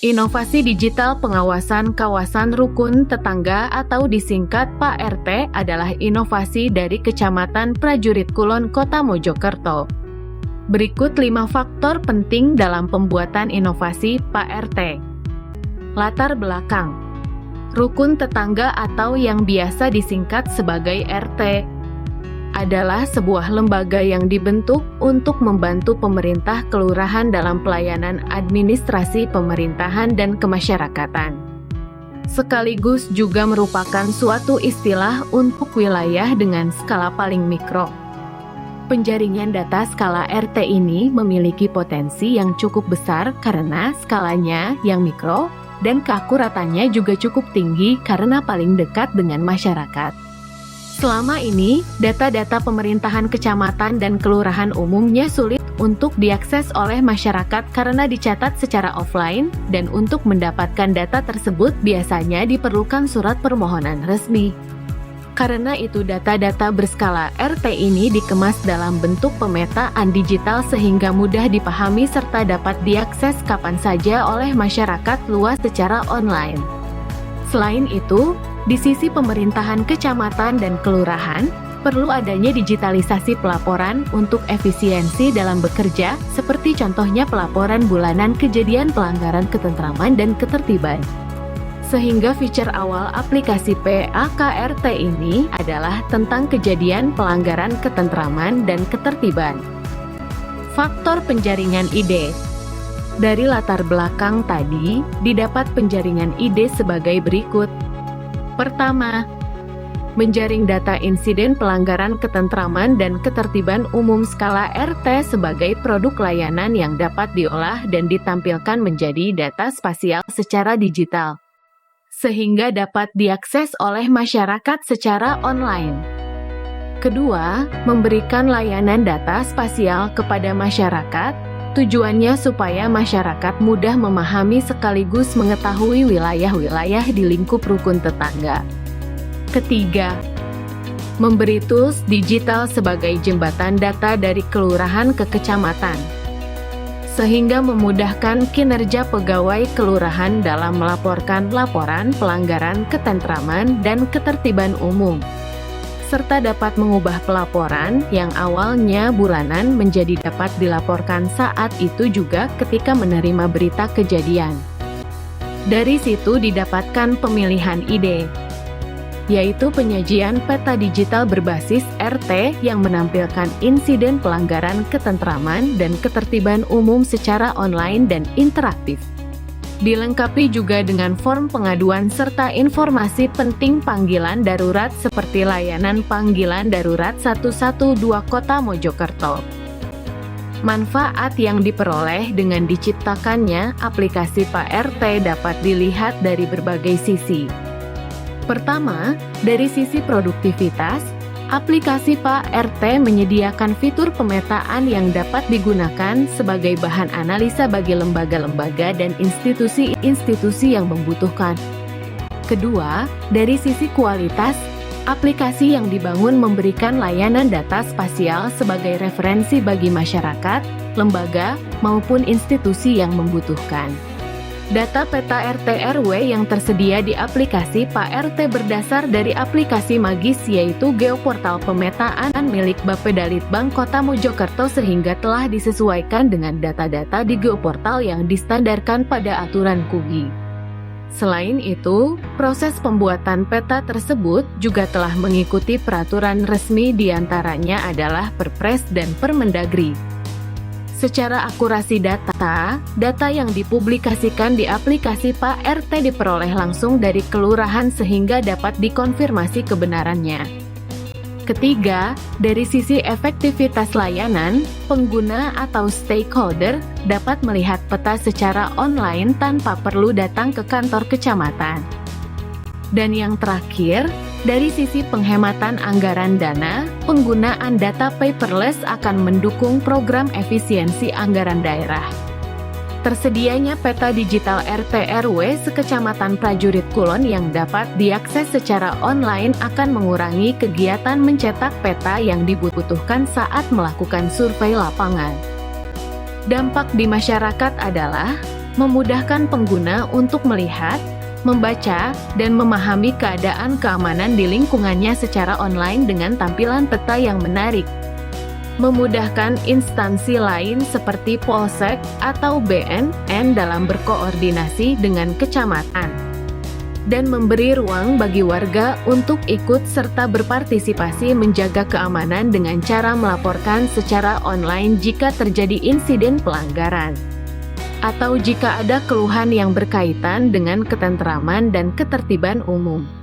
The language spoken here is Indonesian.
Inovasi digital pengawasan kawasan rukun tetangga atau disingkat PART adalah inovasi dari Kecamatan Prajurit Kulon, Kota Mojokerto. Berikut 5 faktor penting dalam pembuatan inovasi PART. Latar belakang. Rukun tetangga atau yang biasa disingkat sebagai RT adalah sebuah lembaga yang dibentuk untuk membantu pemerintah kelurahan dalam pelayanan administrasi pemerintahan dan kemasyarakatan. Sekaligus juga merupakan suatu istilah untuk wilayah dengan skala paling mikro. Penjaringan data skala RT ini memiliki potensi yang cukup besar karena skalanya yang mikro dan keakuratannya juga cukup tinggi karena paling dekat dengan masyarakat. Selama ini, data-data pemerintahan kecamatan dan kelurahan umumnya sulit untuk diakses oleh masyarakat karena dicatat secara offline, dan untuk mendapatkan data tersebut biasanya diperlukan surat permohonan resmi. Karena itu data-data berskala RT ini dikemas dalam bentuk pemetaan digital sehingga mudah dipahami serta dapat diakses kapan saja oleh masyarakat luas secara online. Selain itu, di sisi pemerintahan kecamatan dan kelurahan, perlu adanya digitalisasi pelaporan untuk efisiensi dalam bekerja, seperti contohnya pelaporan bulanan kejadian pelanggaran ketentraman dan ketertiban. Sehingga fitur awal aplikasi PAKRT ini adalah tentang kejadian pelanggaran ketentraman dan ketertiban. Faktor penjaringan ide. Dari latar belakang tadi, didapat penjaringan ide sebagai berikut. Pertama, menjaring data insiden pelanggaran ketentraman dan ketertiban umum skala RT sebagai produk layanan yang dapat diolah dan ditampilkan menjadi data spasial secara digital, sehingga dapat diakses oleh masyarakat secara online. Kedua, memberikan layanan data spasial kepada masyarakat. Tujuannya supaya masyarakat mudah memahami sekaligus mengetahui wilayah-wilayah di lingkup rukun tetangga. Ketiga, memberi tools digital sebagai jembatan data dari kelurahan ke kecamatan, sehingga memudahkan kinerja pegawai kelurahan dalam melaporkan laporan pelanggaran ketentraman dan ketertiban umum, serta dapat mengubah pelaporan yang awalnya bulanan menjadi dapat dilaporkan saat itu juga ketika menerima berita kejadian. Dari situ didapatkan pemilihan ide, yaitu penyajian peta digital berbasis RT yang menampilkan insiden pelanggaran ketentraman dan ketertiban umum secara online dan interaktif. Dilengkapi juga dengan form pengaduan serta informasi penting panggilan darurat seperti layanan panggilan darurat 112 Kota Mojokerto. Manfaat yang diperoleh dengan diciptakannya aplikasi PART dapat dilihat dari berbagai sisi. Pertama, dari sisi produktivitas, aplikasi PART menyediakan fitur pemetaan yang dapat digunakan sebagai bahan analisa bagi lembaga-lembaga dan institusi-institusi yang membutuhkan. Kedua, dari sisi kualitas, aplikasi yang dibangun memberikan layanan data spasial sebagai referensi bagi masyarakat, lembaga, maupun institusi yang membutuhkan. Data peta RT RW yang tersedia di aplikasi PART berdasar dari aplikasi Magis, yaitu geoportal pemetaan milik Bapedalitbang Kota Mojokerto, sehingga telah disesuaikan dengan data-data di geoportal yang distandarkan pada aturan KUGI. Selain itu, proses pembuatan peta tersebut juga telah mengikuti peraturan resmi, diantaranya adalah Perpres dan Permendagri. Secara akurasi data yang dipublikasikan di aplikasi PART diperoleh langsung dari kelurahan sehingga dapat dikonfirmasi kebenarannya. Ketiga, dari sisi efektivitas layanan, pengguna atau stakeholder dapat melihat peta secara online tanpa perlu datang ke kantor kecamatan. Dan yang terakhir, dari sisi penghematan anggaran dana, penggunaan data paperless akan mendukung program efisiensi anggaran daerah. Tersedianya peta digital RT RW sekecamatan Prajurit Kulon yang dapat diakses secara online akan mengurangi kegiatan mencetak peta yang dibutuhkan saat melakukan survei lapangan. Dampak di masyarakat adalah memudahkan pengguna untuk melihat, membaca, dan memahami keadaan keamanan di lingkungannya secara online dengan tampilan peta yang menarik. Memudahkan instansi lain seperti Polsek atau BNN dalam berkoordinasi dengan kecamatan. Dan memberi ruang bagi warga untuk ikut serta berpartisipasi menjaga keamanan dengan cara melaporkan secara online jika terjadi insiden pelanggaran. Atau jika ada keluhan yang berkaitan dengan ketentraman dan ketertiban umum.